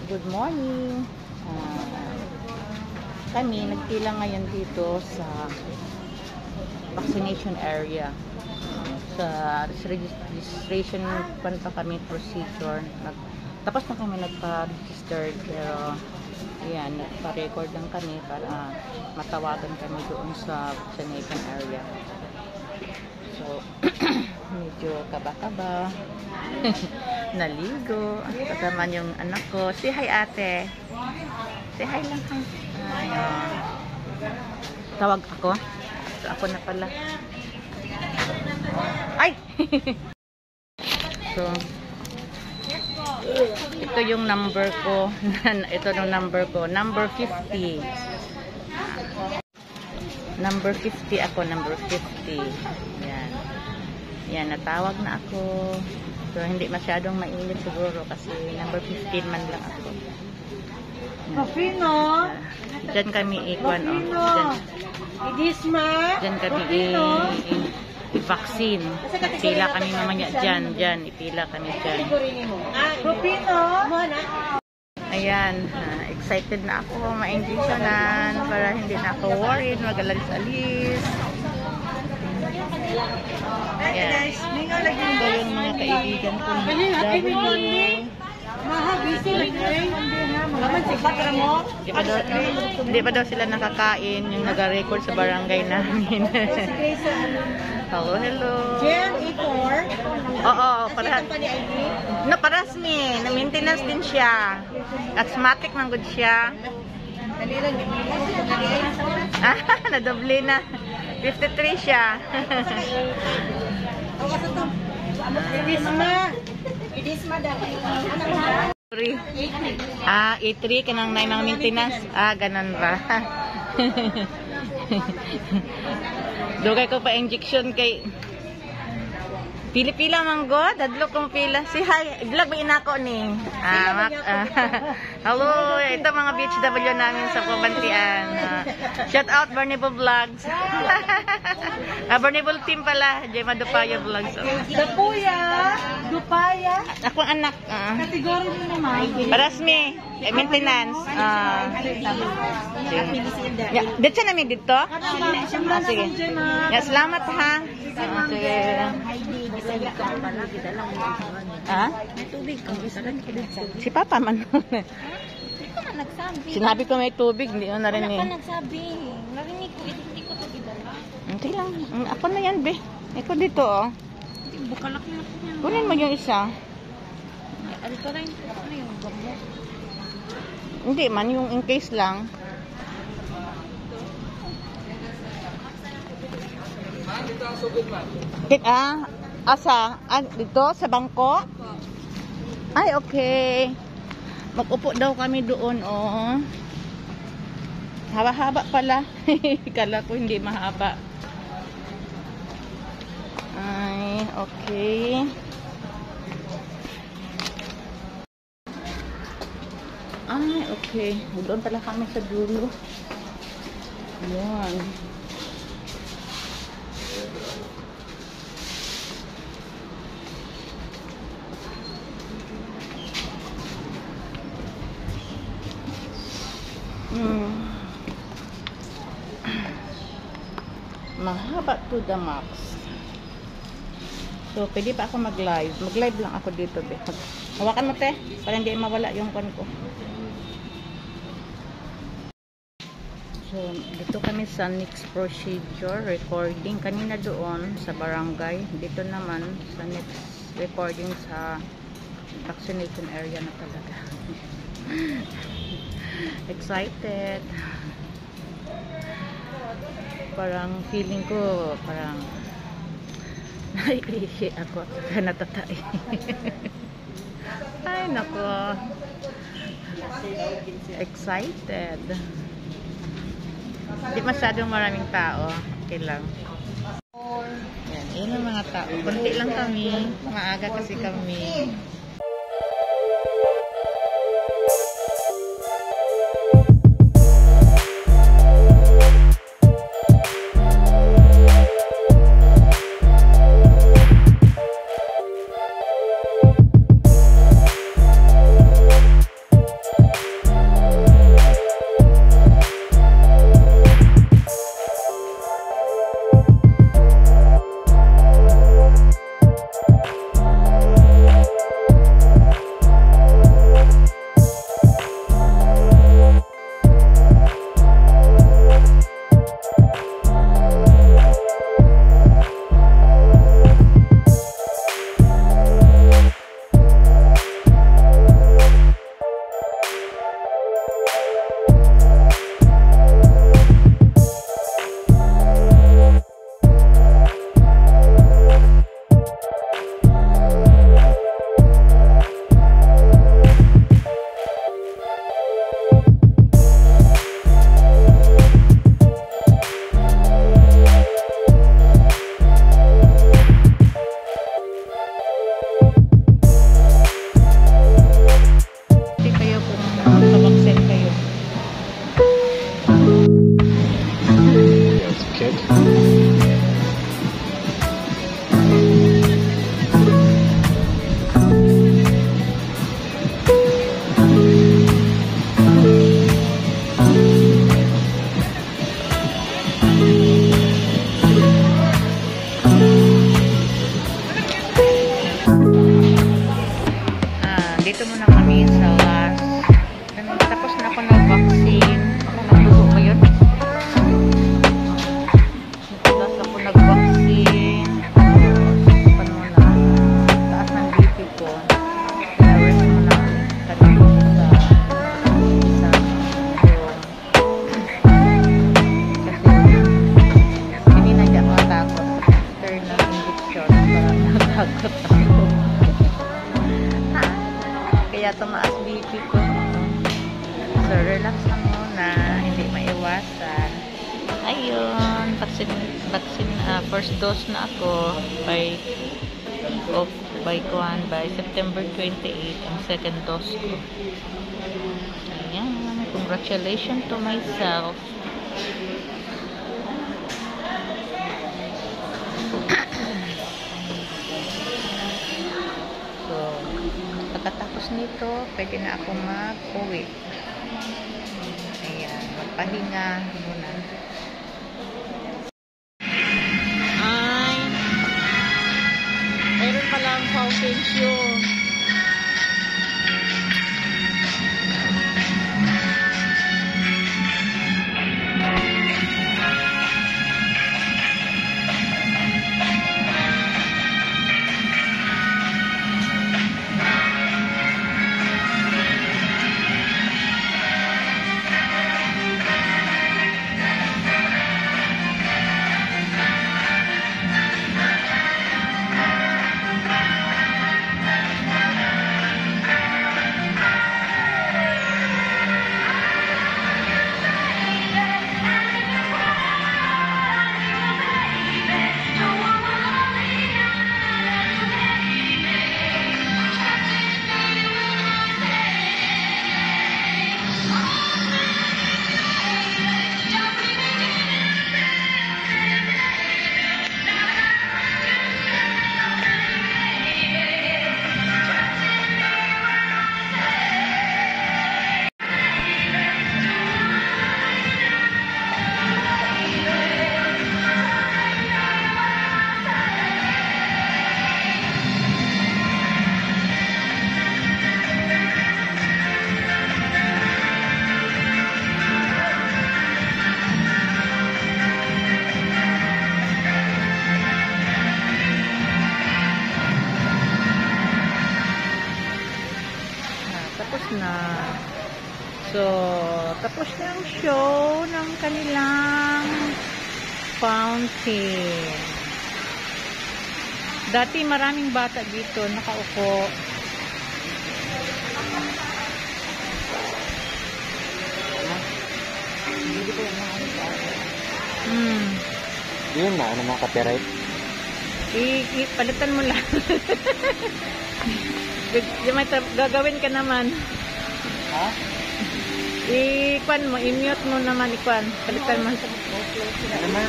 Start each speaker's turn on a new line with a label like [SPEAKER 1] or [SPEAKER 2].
[SPEAKER 1] Good morning. Kami nagpila ngayon dito sa vaccination area. Sa registration pa kami procedure. Tapos na kami nagpa-register, pero ayan, nagpa-record lang kami para matawagan kami doon sa vaccination area. So, medyo kaba-kaba. Naligo. Kasama yung anak ko. Say hi, ate. Say hi lang. Ayan. Tawag ako. So, ako na pala. Ay! So, ito yung number ko. Ito yung number ko. Number 50. Number 50 ako. Number 50. Yan. Yan, natawag na ako. So, hindi masyadong mainit siguro kasi number 15 man lang ako.
[SPEAKER 2] Papino?
[SPEAKER 1] Diyan kami ikuan, oh. Diyan kami i-vaccine. Ipila kami mamaya dyan. Ipila kami dyan.
[SPEAKER 2] Papino?
[SPEAKER 1] Ayan, excited na ako ma-injectionan para hindi na ako worried, mag-alis-alis. Ayan. Ito yung mga kaibigan ko. Hindi pa daw sila nakakain yung nag-record sa barangay namin. Hello.
[SPEAKER 2] Jen, Icor.
[SPEAKER 1] Oo, parehas ni. Na-maintenance din siya. Asthmatic man good siya. Nadoble na. 53 siya.
[SPEAKER 2] Idisma daw.
[SPEAKER 1] E3 kanang na ng maintenance. Ganun ba? Dugay ko pa injection kay pila-pila manggo, dadlok kong pila. Si hi, vlog ba inako ni? Hello, ito mga BHW namin sa Kubantian. Shout out Barnable Vlogs. Barnable team pala, Jema Dupaya Vlogs.
[SPEAKER 2] Dupaya.
[SPEAKER 1] Ako anak.
[SPEAKER 2] Kategori mo naman.
[SPEAKER 1] Parasmi, maintenance. Dito na mi dito? Sige. Ya, salamat ha. Sige. Si Papa man. Sinabi ko may tubig, hindi ko narinig.
[SPEAKER 3] Wala ka nagsabi. Narinig ko, hindi ko ito idala.
[SPEAKER 1] Hindi lang. Ako na yan, be. Ito dito, oh.
[SPEAKER 3] Bukalak na ako yan.
[SPEAKER 1] Kunin mo yung isa.
[SPEAKER 3] Alito rin. Ano yung gambo?
[SPEAKER 1] Hindi man, yung in case lang. Asa? Dito, sa bangko? Ay, okay. Mag-upo daw kami doon, oh. Haba-haba pala. Kala ko hindi mahaba. Ay, okay. Ay, okay. Doon pala kami sa dulo. Ayan. Mahaba to the max. So, pwede pa ako mag-live. Mag-live lang ako dito, be. Hawakan mo, te. Para hindi mawala yung kon ko. So, dito kami sa next procedure recording. Kanina doon sa barangay. Dito naman sa next recording sa vaccination area na talaga. Excited. Parang feeling ko parang naiihi ako natatay. Ay nako, excited. Hindi masyadong maraming tao, okay lang. Yan, yun ang mga tao, konti lang kami, maaga kasi kami. Dito muna kami sa last. Tapos na ako nag-vaccine. Ako nagdugo ba yun? Last ako nag-vaccine. Pan muna. Taas ng BP ko. Kaya rest muna kanina sa room. Kasi hindi na dyan matakot. After ng injection, parang natakot ako. Kaya tumaas BP ko. So, relax lang muna. Hindi maiwasan. Ayun. First dose na ako by September 28 ang second dose ko. Ayan. Congratulations to myself. So, pagkatapos nito, pwede na ako mag-uwi. Ayan, magpahinga muna. Ay, mayroon palang fountain show. Tapos na. So, tapos na ang show ng kanilang fountain. Dati maraming bata dito nakaupo.
[SPEAKER 4] Yun na, ano mga copyright?
[SPEAKER 1] Palitan mo lang. Gagawin ka naman.
[SPEAKER 4] Ha?
[SPEAKER 1] I-mute mo naman, palitan mo.
[SPEAKER 4] Ano naman?